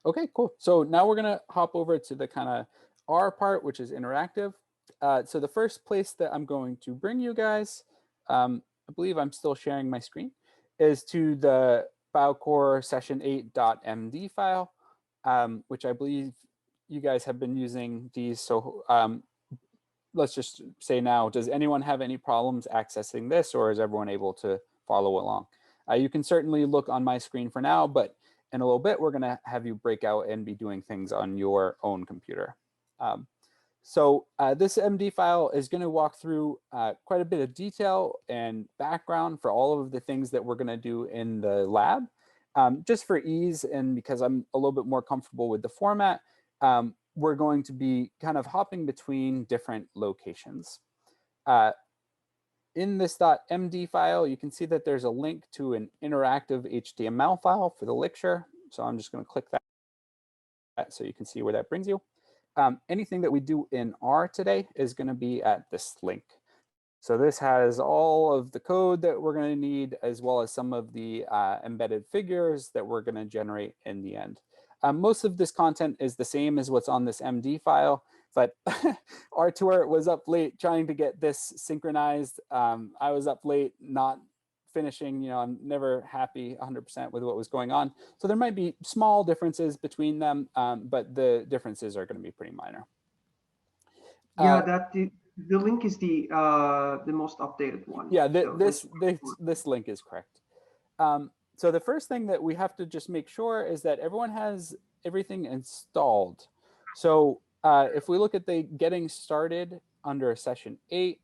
Okay, cool. So now we're gonna hop over to the kind of R part, which is interactive. So the first place that I'm going to bring you guys, I believe I'm still sharing my screen, is to the Biocore session8.md file, which I believe you guys have been using these. So let's just say now, does anyone have any problems accessing this, or is everyone able to follow along? You can certainly look on my screen for now, but in a little bit, we're going to have you break out and be doing things on your own computer. So this MD file is going to walk through quite a bit of detail and background for all of the things that we're going to do in the lab. Just for ease and because I'm a little bit more comfortable with the format, we're going to be kind of hopping between different locations. In this .md file, you can see that there's a link to an interactive HTML file for the lecture. So I'm just going to click that so you can see where that brings you. Anything that we do in R today is going to be at this link. So this has all of the code that we're going to need, as well as some of the embedded figures that we're going to generate in the end. Most of this content is the same as what's on this MD file, but our tour was up late trying to get this synchronized. I was up late not finishing, I'm never happy 100% with what was going on. So there might be small differences between them, but the differences are going to be pretty minor. Yeah, the link is the most updated one. Yeah, So this link is correct. So the first thing that we have to just make sure is that everyone has everything installed. So if we look at the getting started under session 8,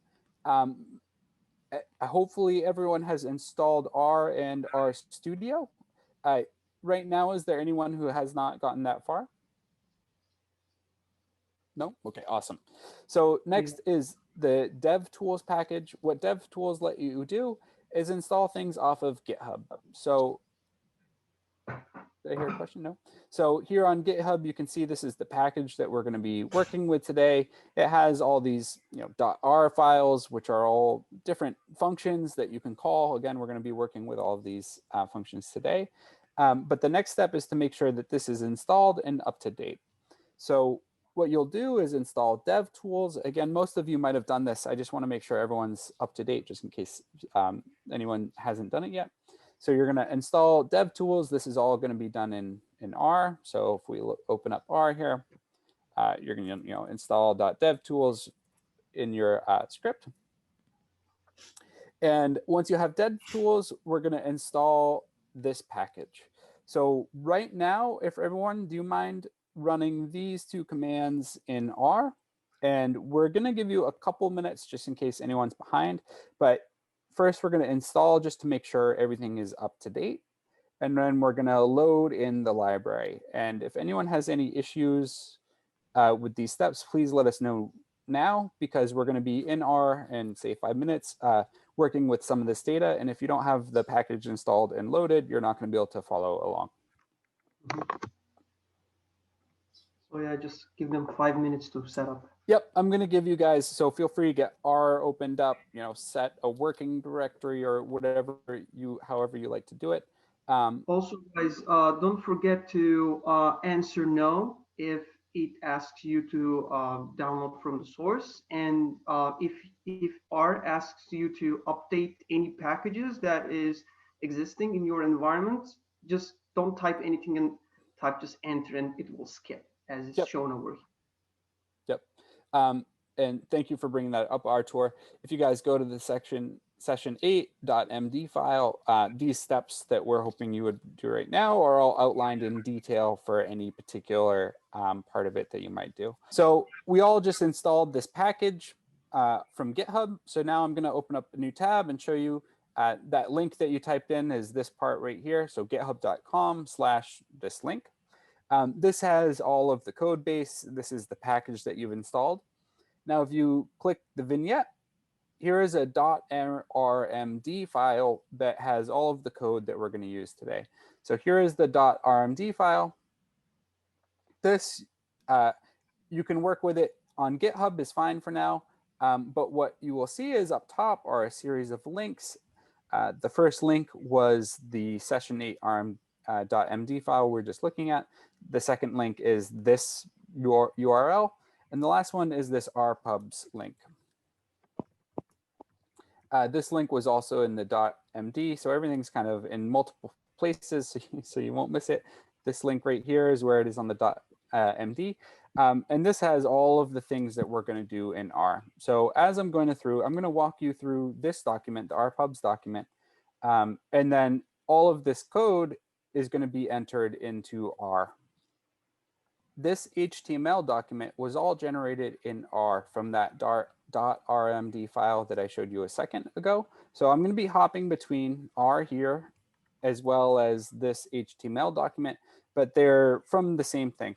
hopefully everyone has installed R and R Studio. Right now, is there anyone who has not gotten that far? No? Okay, awesome. So next is the DevTools package. What DevTools let you do is install things off of GitHub. So did I hear a question? No. So here on GitHub, you can see this is the package that we're going to be working with today. It has all these .r files, which are all different functions that you can call. Again, we're going to be working with all of these functions today. But the next step is to make sure that this is installed and up to date. So what you'll do is install DevTools. Again, most of you might have done this. I just want to make sure everyone's up to date just in case anyone hasn't done it yet. So you're going to install DevTools. This is all going to be done in R. So if we open up R here, you're going to install .devtools in your script. And once you have DevTools, we're going to install this package. So right now, if everyone, do you mind running these two commands in R? And we're going to give you a couple minutes just in case anyone's behind. But first, we're going to install just to make sure everything is up to date. And then we're going to load in the library. And if anyone has any issues with these steps, please let us know now, because we're going to be in R in, say, 5 minutes working with some of this data. And if you don't have the package installed and loaded, you're not going to be able to follow along. So yeah, just give them 5 minutes to set up. Yep, I'm going to give you guys, so feel free to get R opened up, set a working directory or whatever however you like to do it. Also, guys, don't forget to answer no if it asks you to download from the source. And if R asks you to update any packages that is existing in your environment, just don't type anything and type just enter and it will skip as it's shown over here. Yep. And thank you for bringing that up, Artur. If you guys go to the session8.md file, these steps that we're hoping you would do right now are all outlined in detail for any particular part of it that you might do. So we all just installed this package from GitHub. So now I'm going to open up a new tab and show you that link that you typed in is this part right here. So github.com/this link. This has all of the code base. This is the package that you've installed. Now, if you click the vignette, here is a .rmd file that has all of the code that we're going to use today. So here is the .rmd file. This, you can work with it on GitHub is fine for now. But what you will see is up top are a series of links. The first link was the session 8 .md file we're just looking at. The second link is this URL. And the last one is this rpubs link. This link was also in the .md, so everything's kind of in multiple places, so you won't miss it. This link right here is where it is on the .md. And this has all of the things that we're going to do in R. So as I'm going to walk you through this document, the rpubs document, and then all of this code is going to be entered into R. This HTML document was all generated in R from that .rmd file that I showed you a second ago. So I'm going to be hopping between R here as well as this HTML document, but they're from the same thing.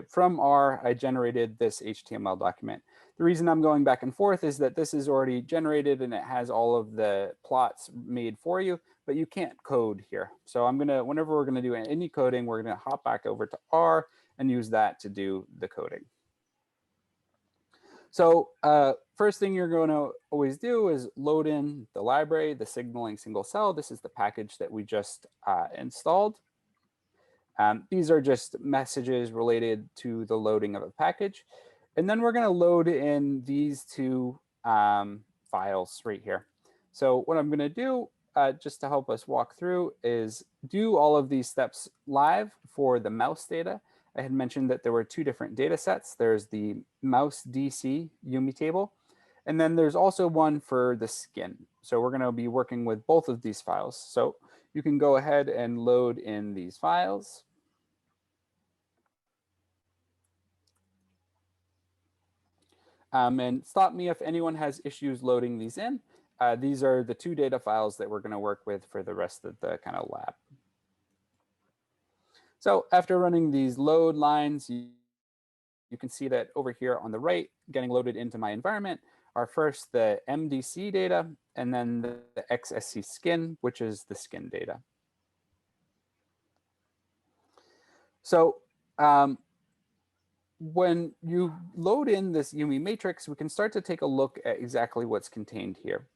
From R, I generated this HTML document. The reason I'm going back and forth is that this is already generated and it has all of the plots made for you, but you can't code here. So whenever we're gonna do any coding, we're gonna hop back over to R and use that to do the coding. So first thing you're going to always do is load in the library, the signaling single cell. This is the package that we just installed. These are just messages related to the loading of a package. And then we're going to load in these two files right here. So what I'm going to do, just to help us walk through, is do all of these steps live for the mouse data. I had mentioned that there were two different data sets. There's the mouse DC UMI table, and then there's also one for the skin. So we're going to be working with both of these files. So you can go ahead and load in these files. And stop me if anyone has issues loading these in. These are the two data files that we're going to work with for the rest of the kind of lab. So after running these load lines, you can see that over here on the right, getting loaded into my environment, are first the MDC data, and then the XSC skin, which is the skin data. So when you load in this UMI matrix, we can start to take a look at exactly what's contained here.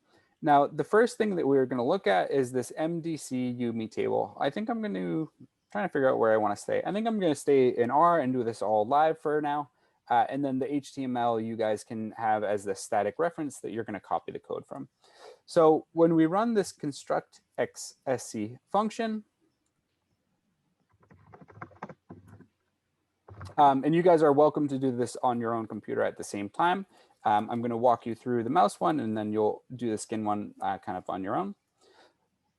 Now, the first thing that we're going to look at is this MDC UMI table. I think I'm going to try to figure out where I want to stay. I think I'm going to stay in R and do this all live for now. And then the HTML you guys can have as the static reference that you're going to copy the code from. So when we run this construct XSC function, and you guys are welcome to do this on your own computer at the same time. I'm going to walk you through the mouse one, and then you'll do the skin one kind of on your own.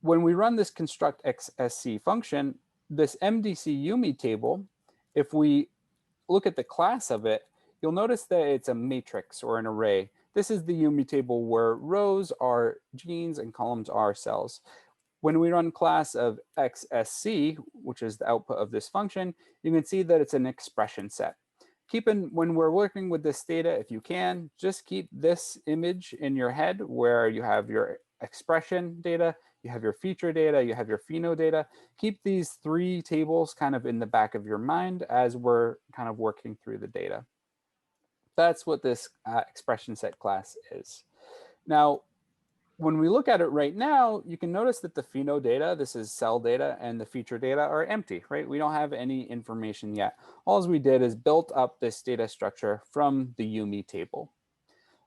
When we run this construct XSC function, this MDC UMI table, if we look at the class of it, you'll notice that it's a matrix or an array. This is the UMI table where rows are genes and columns are cells. When we run class of XSC, which is the output of this function, you can see that it's an expression set. When we're working with this data, if you can, just keep this image in your head where you have your expression data, you have your feature data, you have your pheno data. Keep these three tables kind of in the back of your mind as we're kind of working through the data. That's what this expression set class is. Now, when we look at it right now, you can notice that the pheno data, this is cell data, and the feature data are empty, right? We don't have any information yet. All we did is built up this data structure from the UMI table.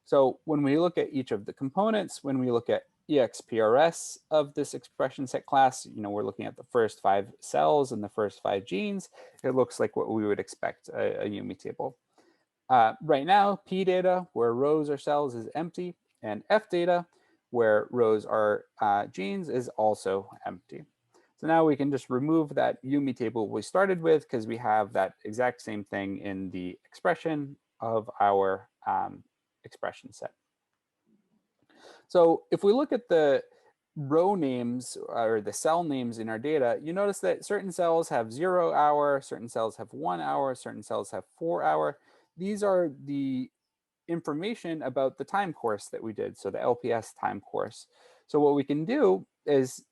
So when we look at each of the components, when we look at EXPRS of this expression set class, we're looking at the first 5 cells and the first 5 genes. It looks like what we would expect a UMI table. Right now, P data, where rows are cells, is empty, and F data, where rows are genes, is also empty. So now we can just remove that UMI table we started with because we have that exact same thing in the expression of our expression set. So if we look at the row names or the cell names in our data, you notice that certain cells have 0 hour, certain cells have 1 hour, certain cells have 4 hour. These are the information about the time course that we did, so the LPS time course. So what we can do is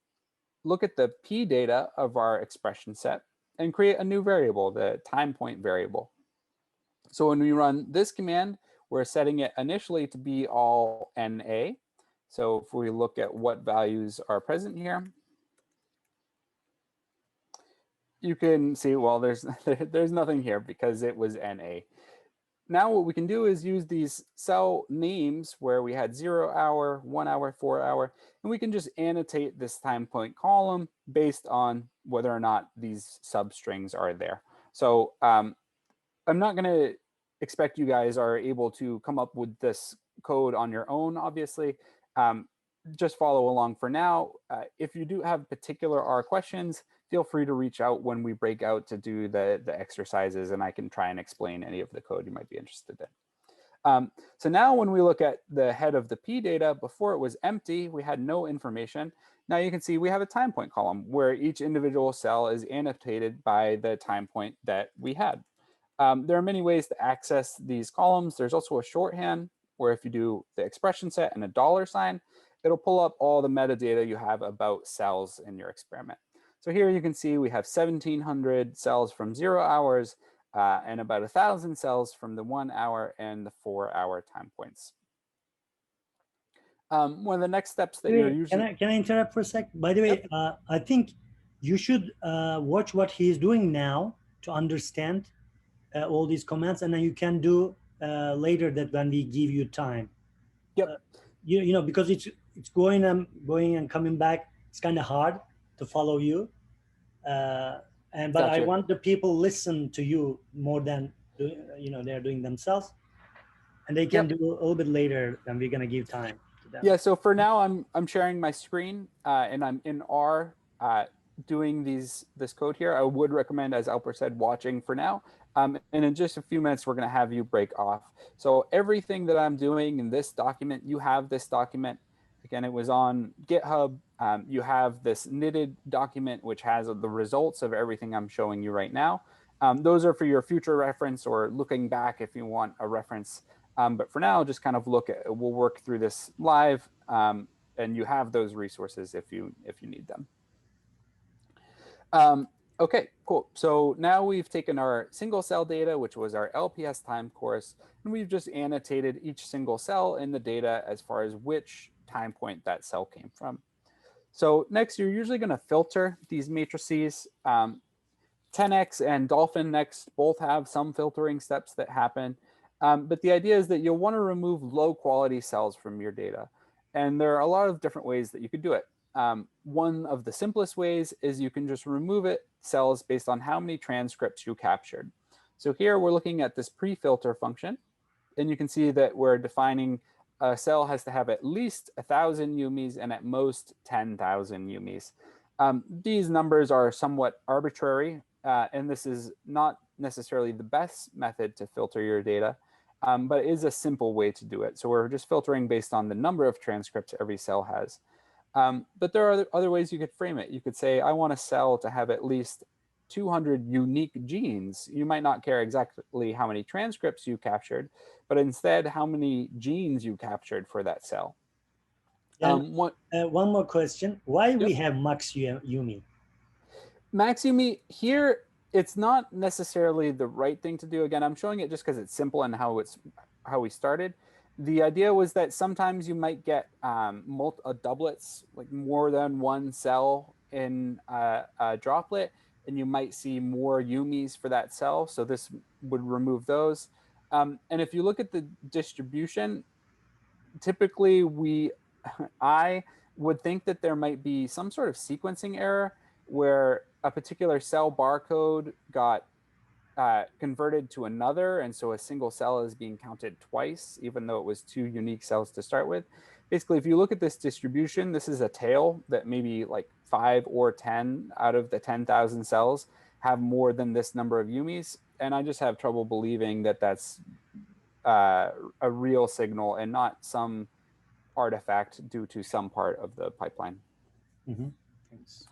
look at the P data of our expression set and create a new variable, the time point variable. So when we run this command, we're setting it initially to be all NA. So if we look at what values are present here, you can see, well, there's there's nothing here because it was NA. Now what we can do is use these cell names where we had 0 hour, 1 hour, 4 hour, and we can just annotate this time point column based on whether or not these substrings are there. So I'm not going to expect you guys are able to come up with this code on your own, obviously. Um, just follow along for now. If you do have particular R questions, feel free to reach out when we break out to do the exercises, and I can try and explain any of the code you might be interested in. So now when we look at the head of the P data, before it was empty, we had no information. Now you can see we have a time point column where each individual cell is annotated by the time point that we had. There are many ways to access these columns. There's also a shorthand where if you do the expression set and a $sign, it'll pull up all the metadata you have about cells in your experiment. So here you can see we have 1,700 cells from 0 hours and about 1,000 cells from the 1 hour and the 4 hour time points. One of the next steps that you're usually... Can I interrupt for a sec? By the way, Yep. I think you should watch what he is doing now to understand all these commands, and then you can do later that when we give you time. Yep. You know, because it's going and coming back. It's kind of hard to follow you. But Gotcha. I want the people listen to you more than they're doing themselves, and they can do a little bit later, and we're gonna give time to them. Yeah. So for now, I'm sharing my screen and I'm in R doing this code here. I would recommend, as Alper said, watching for now. And in just a few minutes, we're going to have you break off. So everything that I'm doing in this document, you have this document. Again, it was on GitHub. You have this knitted document, which has the results of everything I'm showing you right now. Those are for your future reference or looking back if you want a reference. But for now, just kind of we'll work through this live and you have those resources if you need them. Okay, cool. So now we've taken our single cell data, which was our LPS time course, and we've just annotated each single cell in the data as far as which time point that cell came from. So next, you're usually going to filter these matrices. 10x and Dolphin Next both have some filtering steps that happen. But the idea is that you'll want to remove low quality cells from your data. And there are a lot of different ways that you could do it. One of the simplest ways is you can just remove cells based on how many transcripts you captured. So here we're looking at this pre-filter function. And you can see that we're defining a cell has to have at least 1,000 UMIs and at most 10,000 UMIs. These numbers are somewhat arbitrary, and this is not necessarily the best method to filter your data, but it is a simple way to do it. So we're just filtering based on the number of transcripts every cell has. But there are other ways you could frame it. You could say, I want a cell to have at least 200 unique genes. You might not care exactly how many transcripts you captured, but instead how many genes you captured for that cell. One more question. Why we have Max Yumi? Max Yumi, here, it's not necessarily the right thing to do. Again, I'm showing it just because it's simple and how we started. The idea was that sometimes you might get doublets, like more than one cell in a droplet, and you might see more Yumis for that cell. So this would remove those. And if you look at the distribution, typically I would think that there might be some sort of sequencing error where a particular cell barcode got converted to another, and so a single cell is being counted twice, even though it was 2 unique cells to start with. Basically, if you look at this distribution, this is a tail that maybe like 5 or 10 out of the 10,000 cells have more than this number of Yumis, and I just have trouble believing that that's a real signal and not some artifact due to some part of the pipeline. Mm-hmm. Thanks.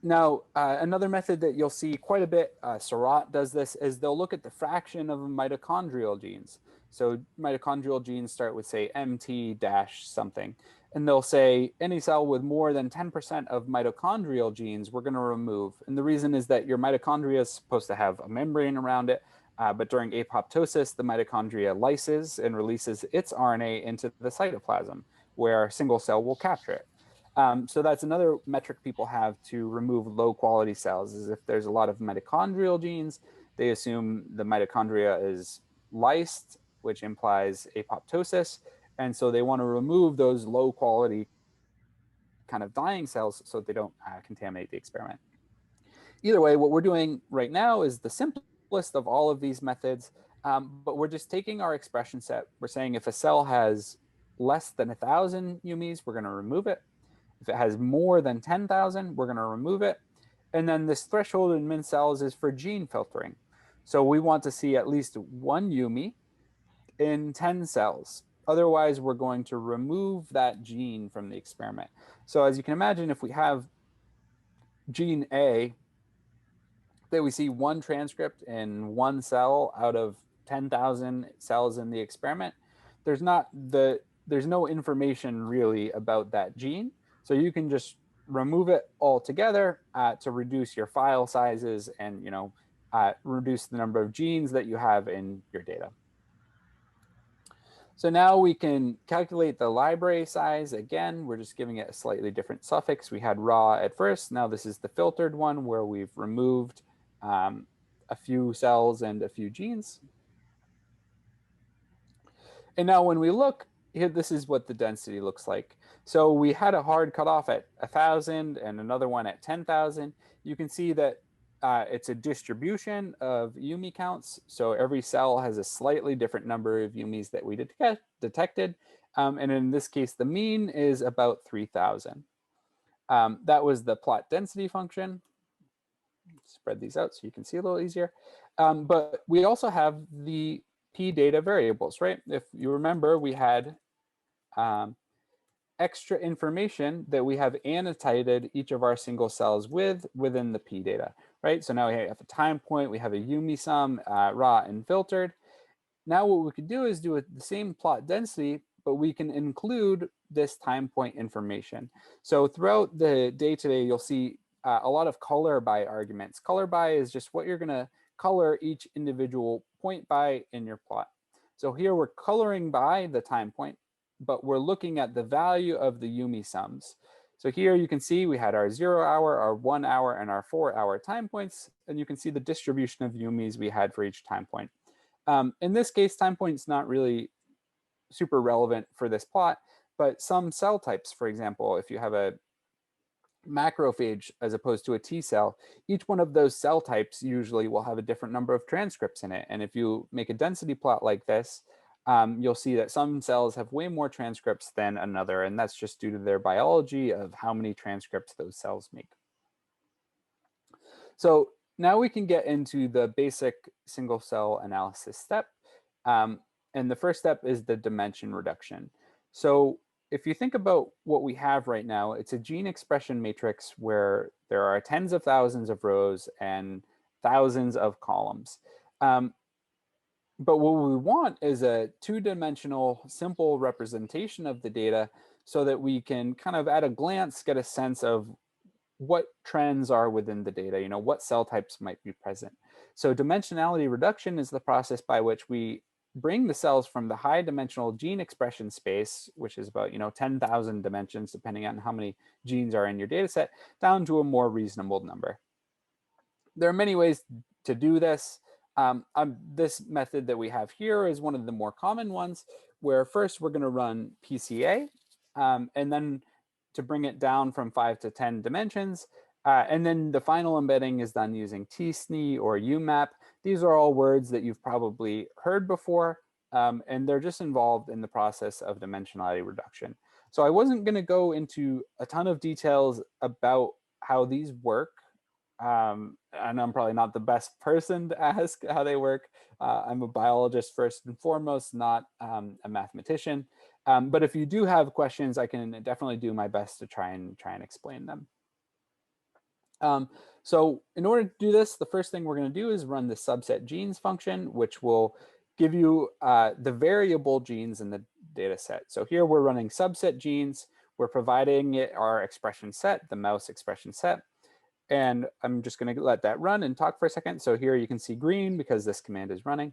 Now, another method that you'll see quite a bit, Seurat does this, is they'll look at the fraction of mitochondrial genes. So mitochondrial genes start with, say, MT dash something. And they'll say any cell with more than 10% of mitochondrial genes, we're going to remove. And the reason is that your mitochondria is supposed to have a membrane around it. But during apoptosis, the mitochondria lyses and releases its RNA into the cytoplasm, where a single cell will capture it. So that's another metric people have to remove low quality cells, is if there's a lot of mitochondrial genes, they assume the mitochondria is lysed, which implies apoptosis. And so they want to remove those low quality kind of dying cells so they don't contaminate the experiment. Either way, what we're doing right now is the simplest of all of these methods, but we're just taking our expression set. We're saying if a cell has less than 1,000 UMIs, we're going to remove it. If it has more than 10,000, we're going to remove it. And then this threshold in min cells is for gene filtering. So we want to see at least 1 UMI in 10 cells. Otherwise, we're going to remove that gene from the experiment. So as you can imagine, if we have gene A, that we see 1 transcript in 1 cell out of 10,000 cells in the experiment, there's no information really about that gene. So you can just remove it altogether to reduce your file sizes and reduce the number of genes that you have in your data. So now we can calculate the library size. Again, we're just giving it a slightly different suffix. We had raw at first. Now this is the filtered one where we've removed a few cells and a few genes. And now when we look, here, this is what the density looks like. So we had a hard cutoff at 1,000 and another one at 10,000. You can see that it's a distribution of UMI counts. So every cell has a slightly different number of UMIs that we detected. And in this case, the mean is about 3,000. That was the plot density function. Spread these out so you can see a little easier. But we also have the P data variables, right? If you remember, we had extra information that we have annotated each of our single cells within the P data, right? So now we have a time point, we have a UMI sum, raw and filtered. Now what we could do is do the same plot density, but we can include this time point information. So throughout the day today, you'll see a lot of color by arguments. Color by is just what you're going to color each individual point by in your plot. So here we're coloring by the time point, but we're looking at the value of the UMI sums. So here you can see we had our 0 hour, our 1 hour, and our 4 hour time points, and you can see the distribution of UMIs we had for each time point. In this case, time point's not really super relevant for this plot, but some cell types, for example, if you have a macrophage as opposed to a T cell, each one of those cell types usually will have a different number of transcripts in it. And if you make a density plot like this, you'll see that some cells have way more transcripts than another, and that's just due to their biology of how many transcripts those cells make. So now we can get into the basic single cell analysis step. And the first step is the dimension reduction. So if you think about what we have right now, it's a gene expression matrix where there are tens of thousands of rows and thousands of columns. But what we want is a two-dimensional simple representation of the data so that we can kind of at a glance get a sense of what trends are within the data, what cell types might be present. So dimensionality reduction is the process by which we bring the cells from the high dimensional gene expression space, which is about 10,000 dimensions, depending on how many genes are in your data set, down to a more reasonable number. There are many ways to do this. This method that we have here is one of the more common ones, where first we're going to run PCA, and then to bring it down from 5 to 10 dimensions. And then the final embedding is done using tsne or UMAP. These are all words that you've probably heard before, and they're just involved in the process of dimensionality reduction. So I wasn't going to go into a ton of details about how these work. And I'm probably not the best person to ask how they work. I'm a biologist first and foremost, not a mathematician. But if you do have questions, I can definitely do my best to try and explain them. So in order to do this, the first thing we're going to do is run the subset genes function, which will give you the variable genes in the data set. So here we're running subset genes. We're providing it our expression set, the mouse expression set. And I'm just going to let that run and talk for a second. So here you can see green because this command is running.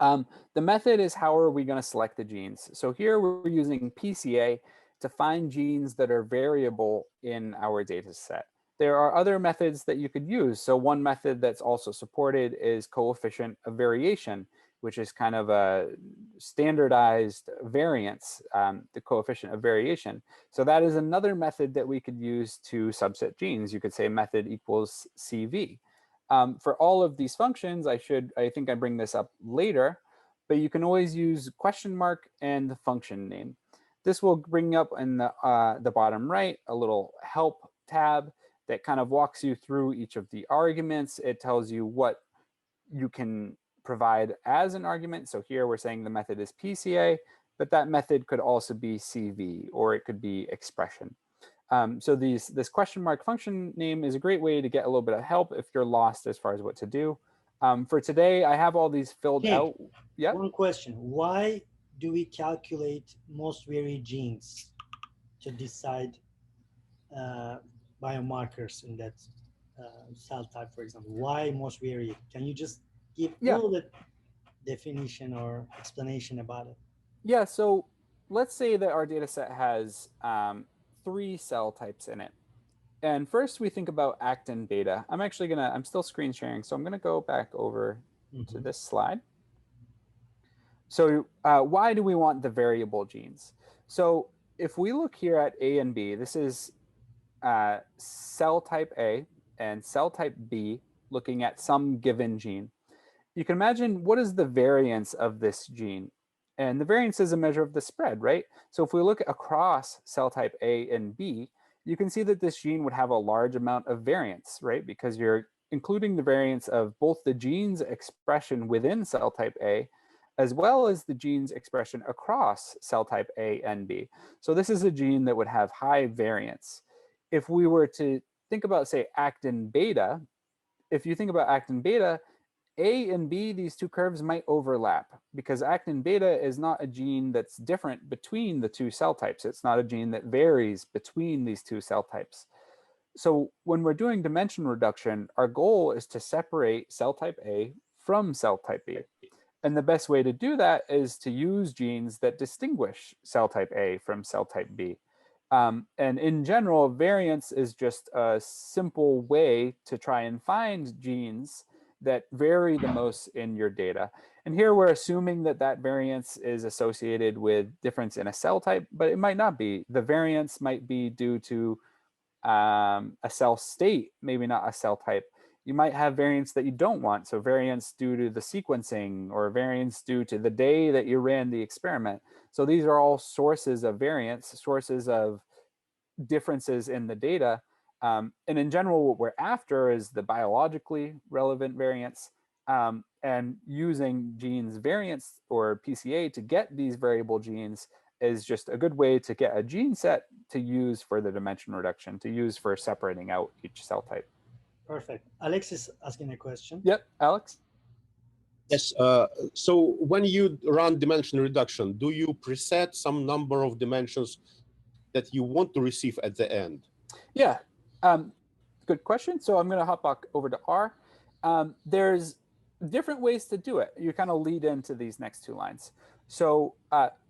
The method is how are we going to select the genes. So here we're using PCA. to find genes that are variable in our data set. There are other methods that you could use. So one method that's also supported is coefficient of variation, which is kind of a standardized variance, the coefficient of variation. So that is another method that we could use to subset genes. You could say method equals CV. For all of these functions, I think I bring this up later, but you can always use question mark and the function name. This will bring up in the bottom right a little help tab that kind of walks you through each of the arguments. It tells you what you can provide as an argument. So here we're saying the method is PCA, but that method could also be CV, or it could be expression. So this question mark function name is a great way to get a little bit of help if you're lost as far as what to do. For today, I have all these filled out. Yeah. One question: why do we calculate most varied genes to decide biomarkers in that cell type, for example? Why most varied? Can you just give a little bit definition or explanation about it? Yeah, so let's say that our data set has 3 cell types in it. And first we think about actin beta. I'm still screen sharing, so I'm gonna go back over to this slide. So why do we want the variable genes? So if we look here at A and B, this is cell type A and cell type B looking at some given gene. You can imagine, what is the variance of this gene? And the variance is a measure of the spread, right? So if we look across cell type A and B, you can see that this gene would have a large amount of variance, right? Because you're including the variance of both the gene's expression within cell type A, as well as the gene's expression across cell type A and B. So this is a gene that would have high variance. If we were to think about, say, actin beta, if you think about actin beta, A and B, these two curves might overlap because actin beta is not a gene that's different between the two cell types. It's not a gene that varies between these two cell types. So when we're doing dimension reduction, our goal is to separate cell type A from cell type B. And the best way to do that is to use genes that distinguish cell type A from cell type B. And in general, variance is just a simple way to try and find genes that vary the most in your data. And here we're assuming that that variance is associated with difference in a cell type, but it might not be. The variance might be due to a cell state, maybe not a cell type. You might have variance that you don't want. So variance due to the sequencing, or variance due to the day that you ran the experiment. So these are all sources of variance, sources of differences in the data. And in general, what we're after is the biologically relevant variance, and using genes variance, or PCA, to get these variable genes is just a good way to get a gene set to use for the dimension reduction, to use for separating out each cell type. Perfect. Alex is asking a question. Yep, Alex? Yes, so when you run dimension reduction, do you preset some number of dimensions that you want to receive at the end? Yeah, good question. So I'm going to hop back over to R. There's different ways to do it. You kind of lead into these next 2 lines. So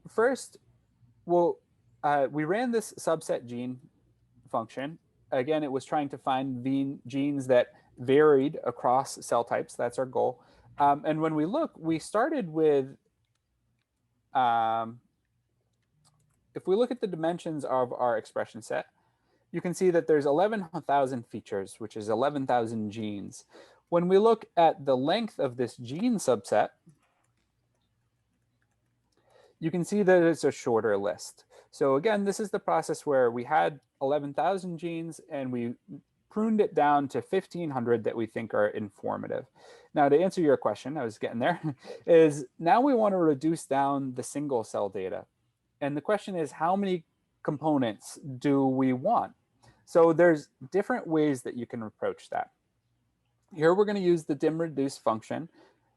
first, we ran this subset gene function. Again, it was trying to find genes that varied across cell types. That's our goal. And when we look, we started with, if we look at the dimensions of our expression set, you can see that there's 11,000 features, which is 11,000 genes. When we look at the length of this gene subset, you can see that it's a shorter list. So again, this is the process where we had 11,000 genes and we pruned it down to 1,500 that we think are informative. Now, to answer your question, I was getting there, is now we want to reduce down the single cell data. And the question is, how many components do we want? So there's different ways that you can approach that. Here we're going to use the dim reduce function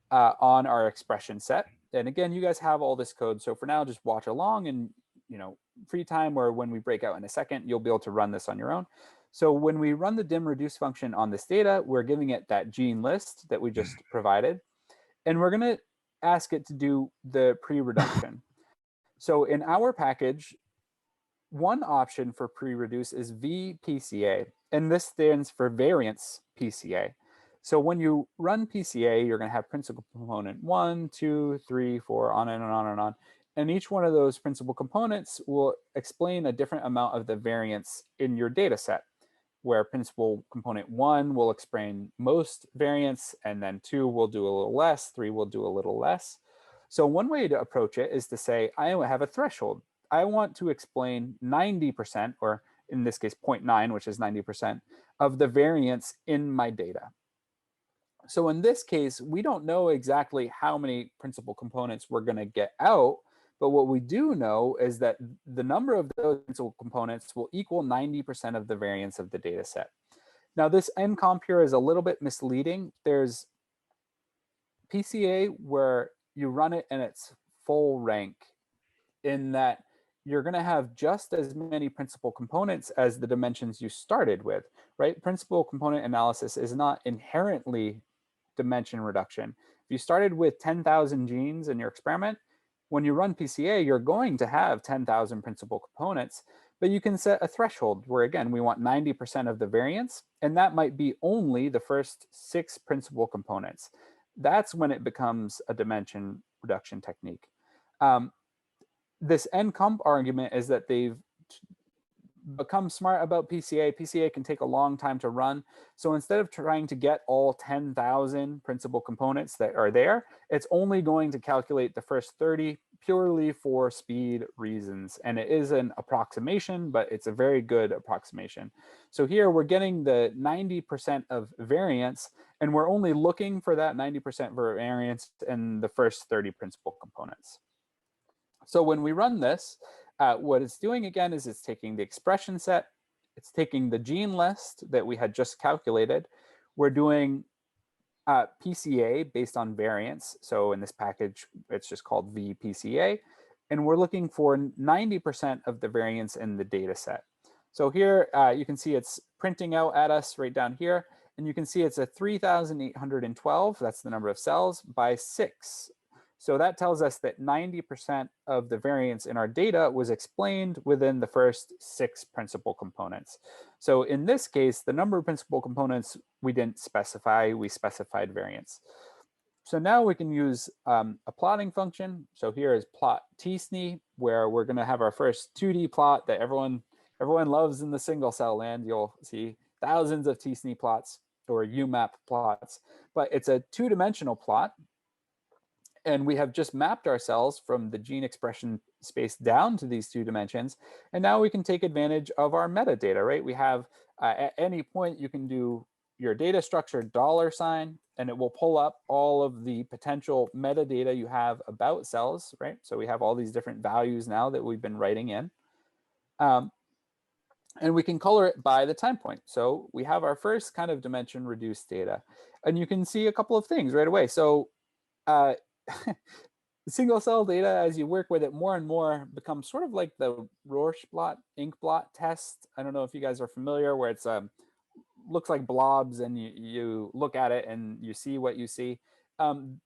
on our expression set. And again, you guys have all this code. So for now, just watch along, and free time, or when we break out in a second, you'll be able to run this on your own. So when we run the dim reduce function on this data, we're giving it that gene list that we just provided. And we're going to ask it to do the pre-reduction. So in our package, one option for pre-reduce is vPCA, and this stands for variance PCA. So when you run PCA, you're going to have principal component 1, 2, 3, 4, on and on and on. And each one of those principal components will explain a different amount of the variance in your data set, where principal component 1 will explain most variance, and then 2 will do a little less, 3 will do a little less. So one way to approach it is to say, I have a threshold. I want to explain 90%, or in this case 0.9, which is 90%, of the variance in my data. So in this case, we don't know exactly how many principal components we're going to get out, but what we do know is that the number of those principal components will equal 90% of the variance of the data set. Now this ncomp here is a little bit misleading. There's PCA where you run it in its full rank, in that you're going to have just as many principal components as the dimensions you started with, right? Principal component analysis is not inherently dimension reduction. If you started with 10,000 genes in your experiment, when you run PCA, you're going to have 10,000 principal components, but you can set a threshold where, again, we want 90% of the variance, and that might be only the first 6 principal components. That's when it becomes a dimension reduction technique. This ncomp argument is that they've become smart about PCA. PCA can take a long time to run. So instead of trying to get all 10,000 principal components that are there, it's only going to calculate the first 30 purely for speed reasons. And it is an approximation, but it's a very good approximation. So here we're getting the 90% of variance, and we're only looking for that 90% variance in the first 30 principal components. So when we run this, what it's doing again is it's taking the expression set, it's taking the gene list that we had just calculated. We're doing PCA based on variance. So in this package, it's just called vPCA. And we're looking for 90% of the variance in the data set. So here you can see it's printing out at us right down here. And you can see it's a 3,812, that's the number of cells, by 6. So that tells us that 90% of the variance in our data was explained within the first 6 principal components. So in this case, the number of principal components we didn't specify, we specified variance. So now we can use a plotting function. So here is plot tsne, where we're going to have our first 2D plot that everyone loves in the single cell land. You'll see thousands of tsne plots or UMAP plots, but it's a 2-dimensional plot. And we have just mapped our cells from the gene expression space down to these 2 dimensions. And now we can take advantage of our metadata, right? We have, at any point, you can do your data structure $, and it will pull up all of the potential metadata you have about cells, right? So we have all these different values now that we've been writing in. And we can color it by the time point. So we have our first kind of dimension reduced data. And you can see a couple of things right away. So single cell data, as you work with it more and more, becomes sort of like the Rorschach blot, ink blot test. I don't know if you guys are familiar, where it's looks like blobs, and you look at it and you see what you see.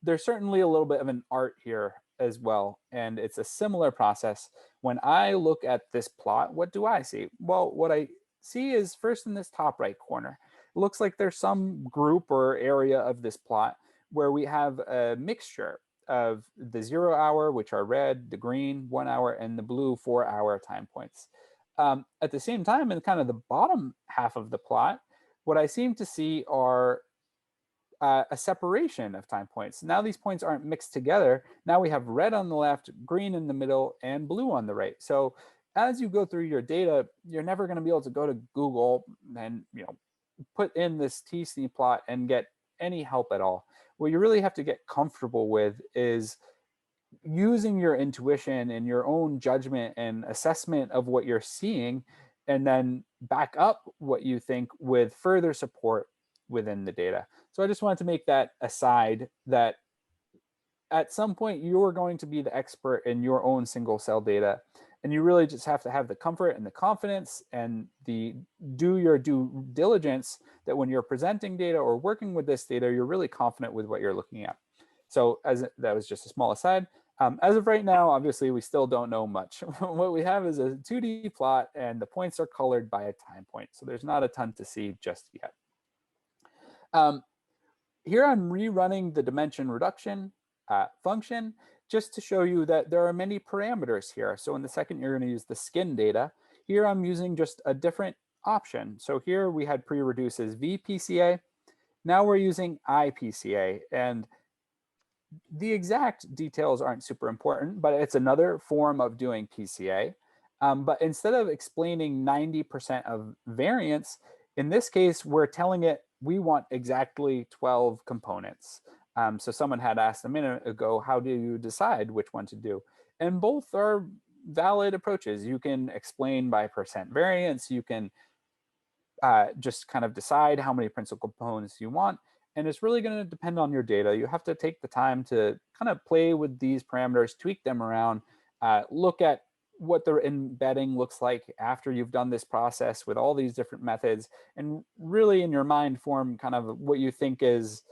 There's certainly a little bit of an art here as well, and it's a similar process. When I look at this plot, what do I see? Well, what I see is first in this top right corner, it looks like there's some group or area of this plot where we have a mixture of the 0 hour, which are red, the green 1 hour, and the blue 4 hour time points. At the same time, in kind of the bottom half of the plot, what I seem to see are a separation of time points. Now these points aren't mixed together. Now we have red on the left, green in the middle, and blue on the right. So as you go through your data, you're never going to be able to go to Google and put in this tsne plot and get any help at all. What you really have to get comfortable with is using your intuition and your own judgment and assessment of what you're seeing, and then back up what you think with further support within the data. So I just wanted to make that aside, that at some point you're going to be the expert in your own single cell data, and you really just have to have the comfort and the confidence and do your due diligence that when you're presenting data or working with this data, you're really confident with what you're looking at. So that was just a small aside. As of right now, obviously, we still don't know much. What we have is a 2D plot, and the points are colored by a time point. So there's not a ton to see just yet. Here I'm rerunning the dimension reduction function just to show you that there are many parameters here. So in the second, you're going to use the skin data. Here I'm using just a different option. So here we had pre-reduce as vPCA. Now we're using iPCA. And the exact details aren't super important, but it's another form of doing PCA. But instead of explaining 90% of variance, in this case, we're telling it we want exactly 12 components. So someone had asked a minute ago, how do you decide which one to do? And both are valid approaches. You can explain by percent variance. You can just kind of decide how many principal components you want. And it's really going to depend on your data. You have to take the time to kind of play with these parameters, tweak them around, look at what the embedding looks like after you've done this process with all these different methods, and really in your mind form kind of what you think is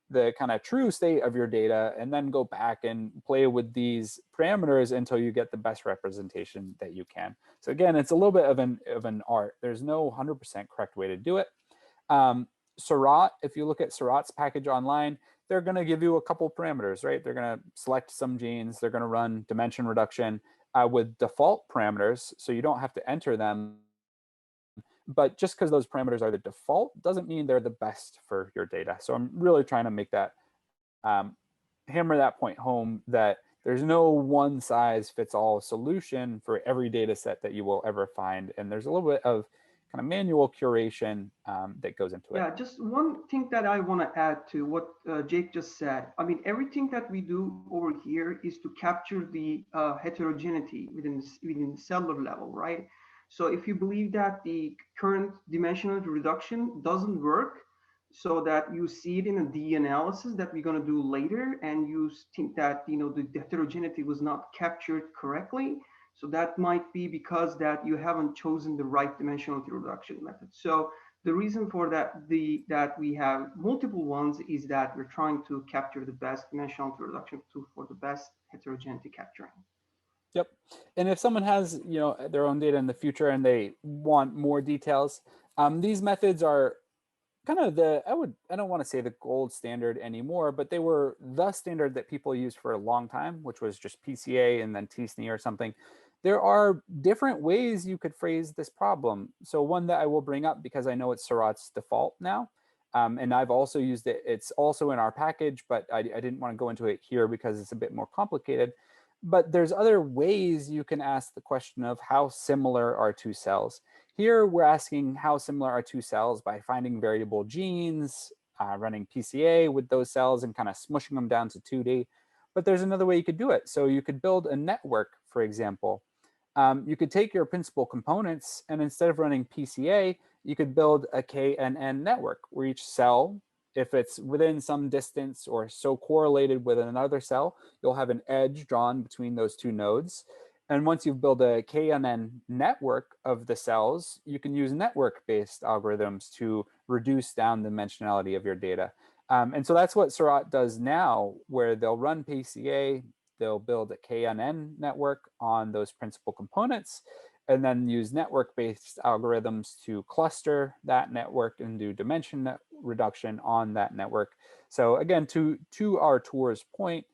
the kind of true state of your data, and then go back and play with these parameters until you get the best representation that you can. So again, it's a little bit of an art. There's no 100% correct way to do it. Seurat, if you look at Seurat's package online, they're going to give you a couple parameters, right? They're going to select some genes. They're going to run dimension reduction with default parameters, so you don't have to enter them. But just because those parameters are the default doesn't mean they're the best for your data. So I'm really trying to make that, hammer that point home, that there's no one size fits all solution for every data set that you will ever find. And there's a little bit of kind of manual curation that goes into it. Yeah, just one thing that I want to add to what Jake just said. I mean, everything that we do over here is to capture the heterogeneity within the cellular level, right? So if you believe that the current dimensional reduction doesn't work, so that you see it in a D analysis that we're going to do later, and you think that the heterogeneity was not captured correctly, so that might be because that you haven't chosen the right dimensionality reduction method. So the reason for that we have multiple ones is that we're trying to capture the best dimensionality reduction tool for the best heterogeneity capturing. Yep. And if someone has their own data in the future and they want more details, these methods are kind of I don't want to say the gold standard anymore, but they were the standard that people used for a long time, which was just PCA and then TSNE or something. There are different ways you could phrase this problem. So one that I will bring up, because I know it's Seurat's default now, and I've also used it. It's also in our package, but I didn't want to go into it here because it's a bit more complicated. But there's other ways you can ask the question of how similar are two cells. Here, we're asking how similar are two cells by finding variable genes, running PCA with those cells and kind of smushing them down to 2D. But there's another way you could do it. So you could build a network, for example. You could take your principal components, and instead of running PCA, you could build a KNN network where each cell, if it's within some distance or so correlated with another cell, you'll have an edge drawn between those two nodes. And once you've built a KNN network of the cells, you can use network-based algorithms to reduce down the dimensionality of your data. And so that's what Seurat does now, where they'll run PCA, they'll build a KNN network on those principal components, and then use network-based algorithms to cluster that network and do dimension reduction on that network. So again, to our tour's point,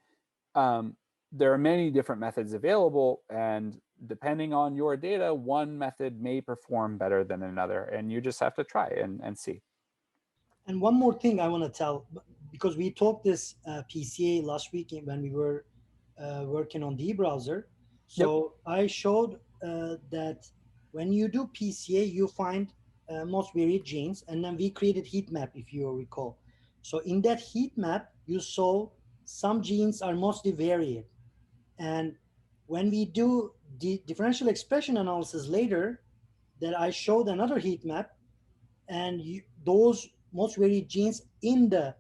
there are many different methods available, and depending on your data, one method may perform better than another, and you just have to try and see. And one more thing I want to tell, because we talked this PCA last week when we were working on the browser. So yep. I showed that when you do PCA, you find most varied genes, and then we created heat map, if you recall. So in that heat map, you saw some genes are mostly varied. And when we do the differential expression analysis later, that I showed another heat map, and those most varied genes in the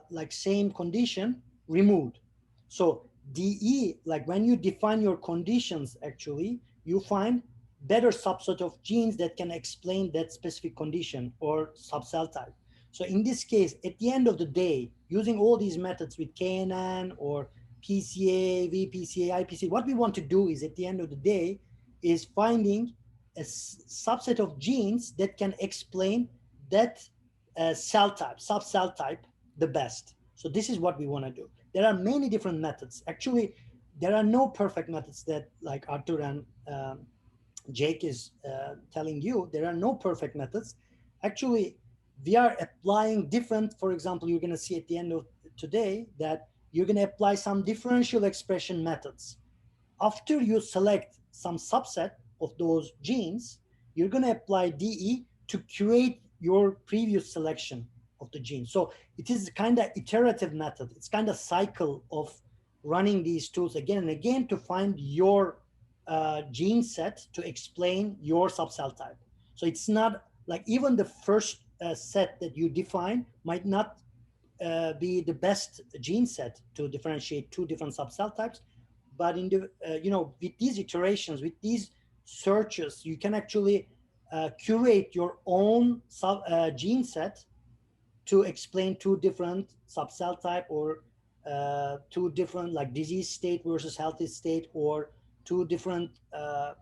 like same condition removed. So DE, like when you define your conditions, actually, you find better subset of genes that can explain that specific condition or subcell type. So in this case, at the end of the day, using all these methods with KNN or PCA, VPCA, IPCA. What we want to do is, at the end of the day, is finding a subset of genes that can explain that cell type, subcell type, the best. So this is what we want to do. There are many different methods. Actually, there are no perfect methods that, like Arthur and Jake is telling you, there are no perfect methods. Actually, we are applying different, for example, you're going to see at the end of today that you're going to apply some differential expression methods. After you select some subset of those genes, you're going to apply DE to create your previous selection of the gene. So it is kind of iterative method. It's kind of cycle of running these tools again and again to find your gene set to explain your subcell type. So it's not like even the first set that you define might not be the best gene set to differentiate two different subcell types. But in the, with these iterations, with these searches, you can actually curate your own gene set to explain two different subcell type, or two different like disease state versus healthy state, or two different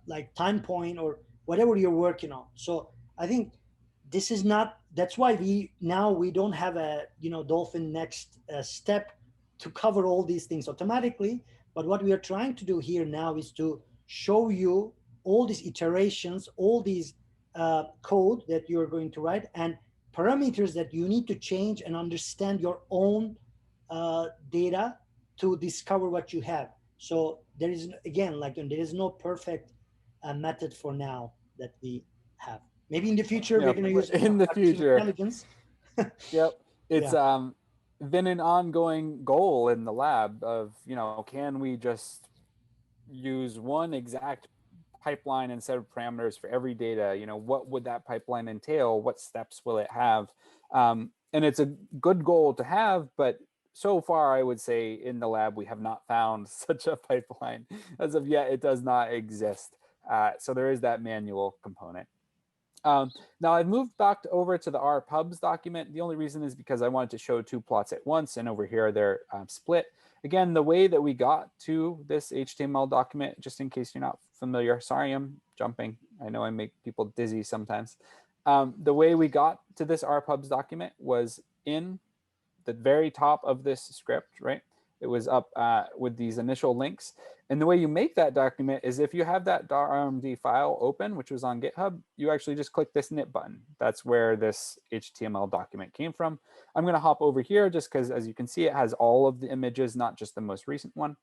like time point, or whatever you're working on. So I think this is not, that's why we don't have a dolphin next step to cover all these things automatically. But what we are trying to do here now is to show you all these iterations, all these code that you're going to write, and parameters that you need to change and understand your own data to discover what you have. So there is, again, like there is no perfect method for now that we have. Maybe in the future we're going to use in the future intelligence. Yep. It's been an ongoing goal in the lab of, can we just use one exact pipeline and set of parameters for every data? What would that pipeline entail? What steps will it have? And it's a good goal to have, but so far I would say in the lab we have not found such a pipeline. As of yet, it does not exist. So there is that manual component. Now I've moved back over to the R pubs document. The only reason is because I wanted to show two plots at once, and over here they're split. Again, the way that we got to this HTML document, just in case you're not familiar, sorry I'm jumping. I know I make people dizzy sometimes. The way we got to this R pubs document was in the very top of this script, right? It was up with these initial links. And the way you make that document is if you have that .rmd file open, which was on GitHub, you actually just click this knit button. That's where this HTML document came from. I'm going to hop over here just because, as you can see, it has all of the images, not just the most recent one.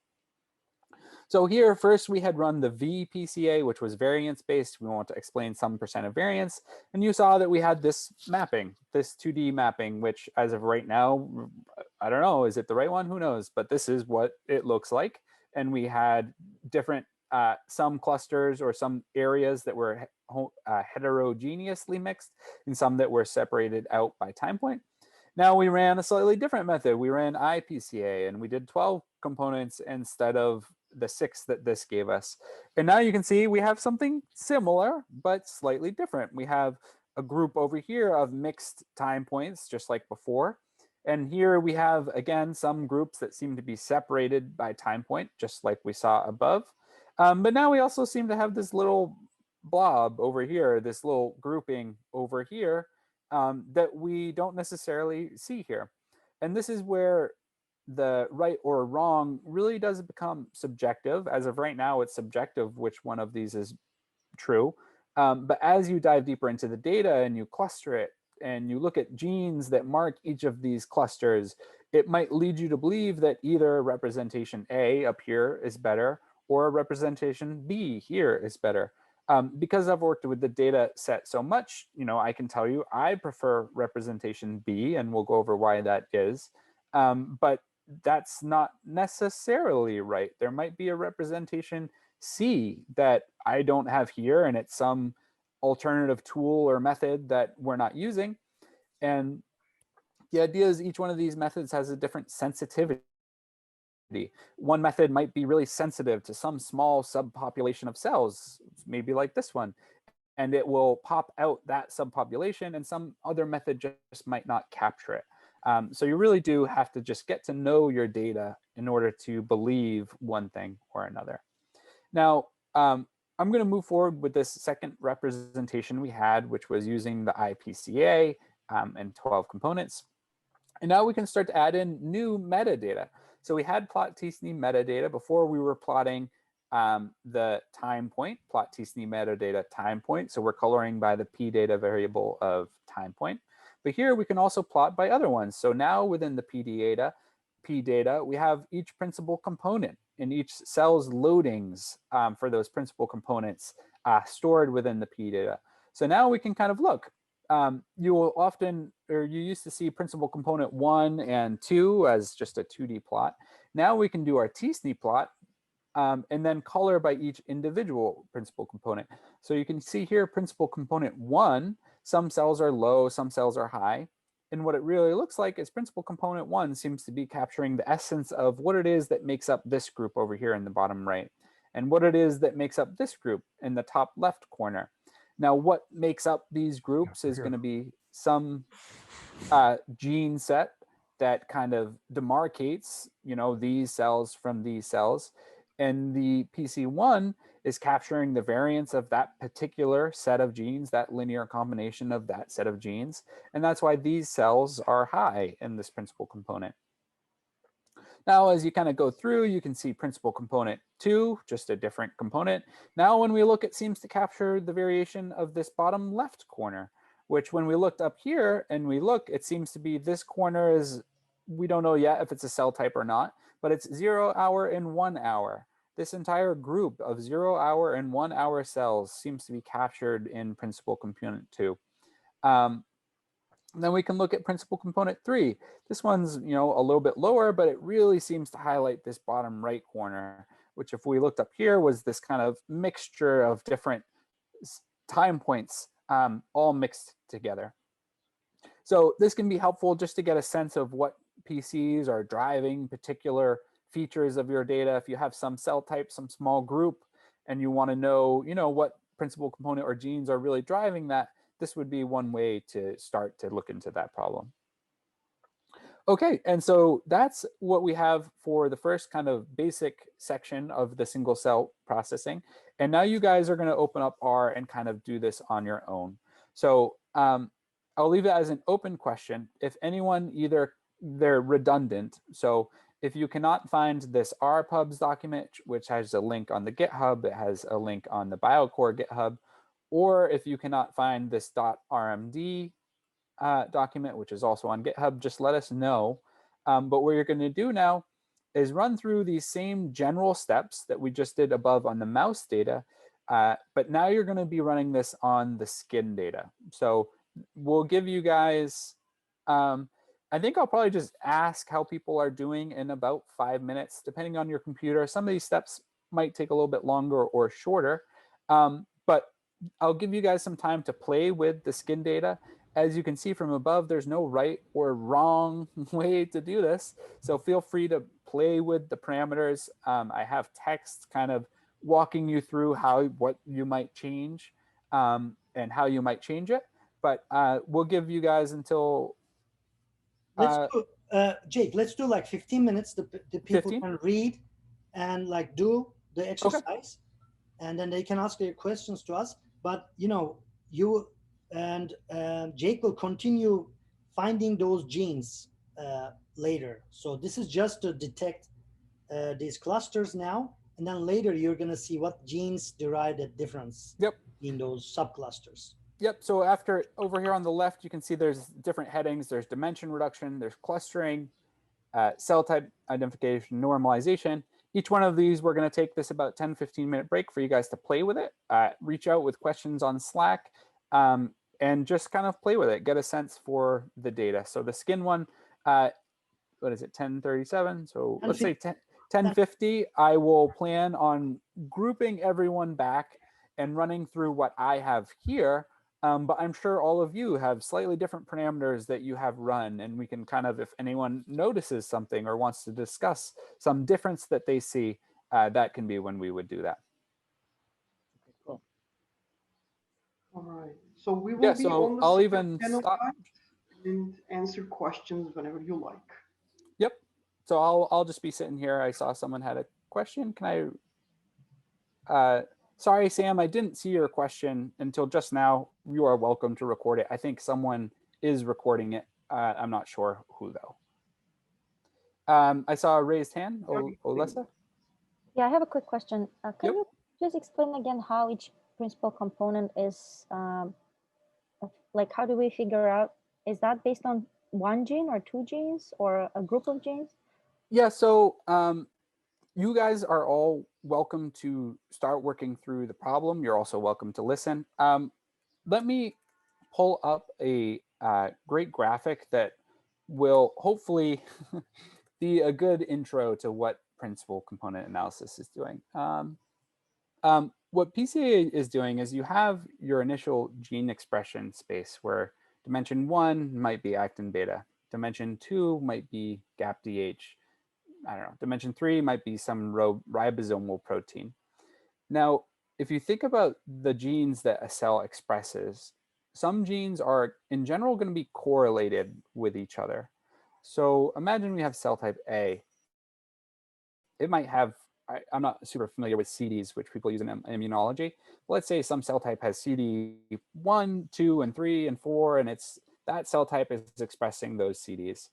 So here, first we had run the VPCA, which was variance-based. We want to explain some percent of variance. And you saw that we had this mapping, this 2D mapping, which as of right now, I don't know, is it the right one? Who knows? But this is what it looks like. And we had different, some clusters or some areas that were heterogeneously mixed and some that were separated out by time point. Now we ran a slightly different method. We ran IPCA and we did 12 components instead of the 6 that this gave us. And now you can see we have something similar, but slightly different. We have a group over here of mixed time points, just like before. And here we have, again, some groups that seem to be separated by time point, just like we saw above. But now we also seem to have this little blob over here, this little grouping over here that we don't necessarily see here. And this is where the right or wrong really does become subjective. As of right now, it's subjective which one of these is true. But as you dive deeper into the data and you cluster it and you look at genes that mark each of these clusters, it might lead you to believe that either representation A up here is better or representation B here is better. Because I've worked with the data set so much, I can tell you I prefer representation B, and we'll go over why that is. But that's not necessarily right. There might be a representation C that I don't have here, and it's some alternative tool or method that we're not using. And the idea is each one of these methods has a different sensitivity. One method might be really sensitive to some small subpopulation of cells, maybe like this one, and it will pop out that subpopulation, and some other method just might not capture it. So you really do have to just get to know your data in order to believe one thing or another. Now, I'm going to move forward with this second representation we had, which was using the IPCA and 12 components. And now we can start to add in new metadata. So we had plot t-SNE metadata before. We were plotting the time point, plot t-SNE metadata time point. So we're coloring by the p data variable of time point. But here we can also plot by other ones. So now within the p data, we have each principal component and each cell's loadings for those principal components stored within the p data. So now we can kind of look. You will often, or you used to see principal component 1 and 2 as just a 2D plot. Now we can do our t-SNE plot and then color by each individual principal component. So you can see here principal component 1, some cells are low, some cells are high. And what it really looks like is principal component 1 seems to be capturing the essence of what it is that makes up this group over here in the bottom right, and what it is that makes up this group in the top left corner. Now, what makes up these groups is going to be some gene set that kind of demarcates, these cells from these cells. And the PC1 is capturing the variance of that particular set of genes, that linear combination of that set of genes. And that's why these cells are high in this principal component. Now, as you kind of go through, you can see principal component 2, just a different component. Now, when we look, it seems to capture the variation of this bottom left corner, which when we looked up here and we look, it seems to be this corner is, we don't know yet if it's a cell type or not, but it's 0 hour and 1 hour. This entire group of 0 hour and 1 hour cells seems to be captured in principal component 2. Then we can look at principal component 3. This one's, a little bit lower, but it really seems to highlight this bottom right corner, which if we looked up here was this kind of mixture of different time points all mixed together. So this can be helpful just to get a sense of what PCs are driving particular features of your data. If you have some cell type, some small group, and you want to know, what principal component or genes are really driving that, this would be one way to start to look into that problem. Okay, and so that's what we have for the first kind of basic section of the single cell processing. And now you guys are going to open up R and kind of do this on your own. So I'll leave it as an open question. If anyone they're redundant. So if you cannot find this rpubs document, which has a link on the GitHub, it has a link on the Biocore GitHub, or if you cannot find this .rmd document, which is also on GitHub, just let us know. But what you're going to do now is run through these same general steps that we just did above on the mouse data, but now you're going to be running this on the skin data. So we'll give you guys, I think I'll probably just ask how people are doing in about 5 minutes, depending on your computer. Some of these steps might take a little bit longer or shorter, but I'll give you guys some time to play with the skin data. As you can see from above, there's no right or wrong way to do this. So feel free to play with the parameters. I have text kind of walking you through what you might change and how you might change it. But we'll give you guys until... Jake, let's do like 15 minutes. The people 15? can read and like do the exercise. Okay. And then they can ask their questions to us. But, you and Jake will continue finding those genes later. So this is just to detect these clusters now. And then later you're going to see what genes derive the difference in those subclusters. Yep. So over here on the left, you can see there's different headings. There's dimension reduction, there's clustering, cell type identification, normalization. Each one of these, we're going to take this about 10, 15-minute break for you guys to play with it. Reach out with questions on Slack and just kind of play with it. Get a sense for the data. So the skin one, what is it, 1037? So let's say 1050. I will plan on grouping everyone back and running through what I have here. But I'm sure all of you have slightly different parameters that you have run, and we can kind of, if anyone notices something or wants to discuss some difference that they see, that can be when we would do that. All right. So we will be so on the I'll even stop. and answer questions whenever you like. Yep. So I'll just be sitting here. I saw someone had a question. Can I? Sorry, Sam, I didn't see your question until just now. You are welcome to record it. I think someone is recording it. I'm not sure who though. I saw a raised hand. Olesa. Yeah, I have a quick question. Can Yep. you just explain again how each principal component is, like how do we figure out, is that based on one gene or two genes or a group of genes? Yeah. So you guys are all welcome to start working through the problem. You're also welcome to listen. Let me pull up a great graphic that will hopefully be a good intro to what principal component analysis is doing. What PCA is doing is you have your initial gene expression space where dimension 1 might be actin beta, dimension 2 might be GAPDH, I don't know, dimension 3 might be some ribosomal protein. Now, if you think about the genes that a cell expresses, some genes are in general going to be correlated with each other. So imagine we have cell type A. It might have, I'm not super familiar with CDs, which people use in immunology. But let's say some cell type has CD1, 2, and 3, and 4, and that cell type is expressing those CDs.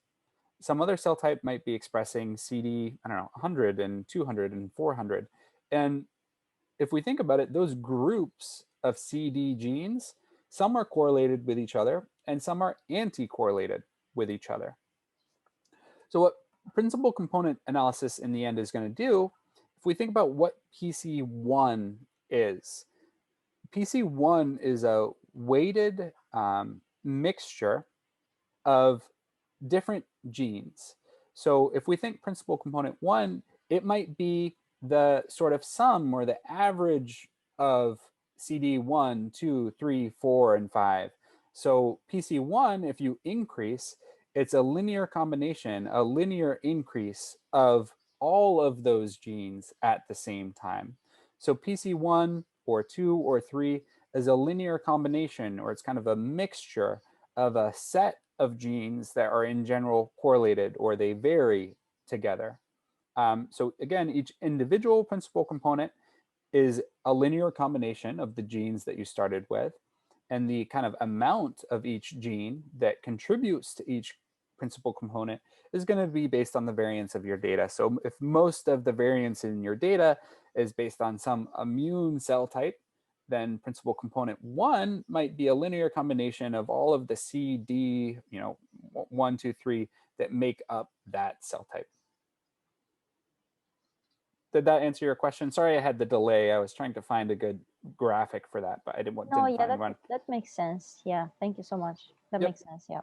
Some other cell type might be expressing CD, I don't know, 100 and 200 and 400. And if we think about it, those groups of CD genes, some are correlated with each other and some are anti-correlated with each other. So what principal component analysis in the end is going to do, if we think about what PC1 is a weighted mixture of different genes. So if we think principal component 1, it might be the sort of sum or the average of CD 1, 2, 3, 4, and 5. So PC1, if you increase, it's a linear combination, a linear increase of all of those genes at the same time. So PC1 or 2 or 3 is a linear combination, or it's kind of a mixture of a set of genes that are in general correlated or they vary together. So again, each individual principal component is a linear combination of the genes that you started with, and the kind of amount of each gene that contributes to each principal component is going to be based on the variance of your data. So if most of the variance in your data is based on some immune cell type, then principal component 1 might be a linear combination of all of the C, D, 1, 2, 3 that make up that cell type. Did that answer your question? Sorry, I had the delay. I was trying to find a good graphic for that, but I didn't No, yeah, find one. that makes sense. Yeah, thank you so much. That Yep. makes sense, yeah.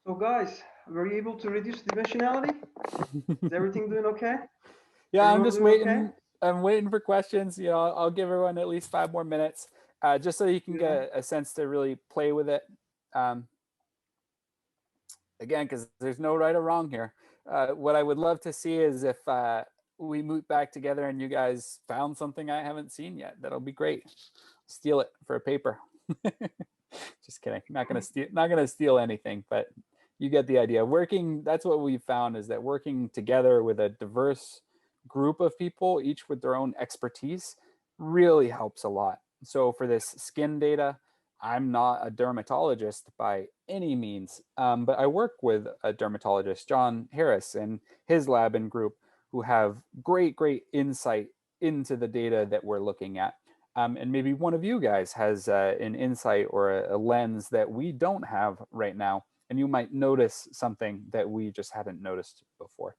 So guys, were you able to reduce dimensionality? Is everything doing okay? Yeah, I'm Everyone just doing waiting. okay? I'm waiting for questions. I'll give everyone at least 5 more minutes, just so you can get a sense to really play with it. Again, because there's no right or wrong here. What I would love to see is if we move back together and you guys found something I haven't seen yet. That'll be great. Steal it for a paper. Just kidding. Not gonna steal anything, but you get the idea. That's what we found, is that working together with a diverse group of people, each with their own expertise, really helps a lot. So for this skin data, I'm not a dermatologist by any means, but I work with a dermatologist, John Harris, and his lab and group, who have great insight into the data that we're looking at. And maybe one of you guys has an insight or a lens that we don't have right now, and you might notice something that we just hadn't noticed before.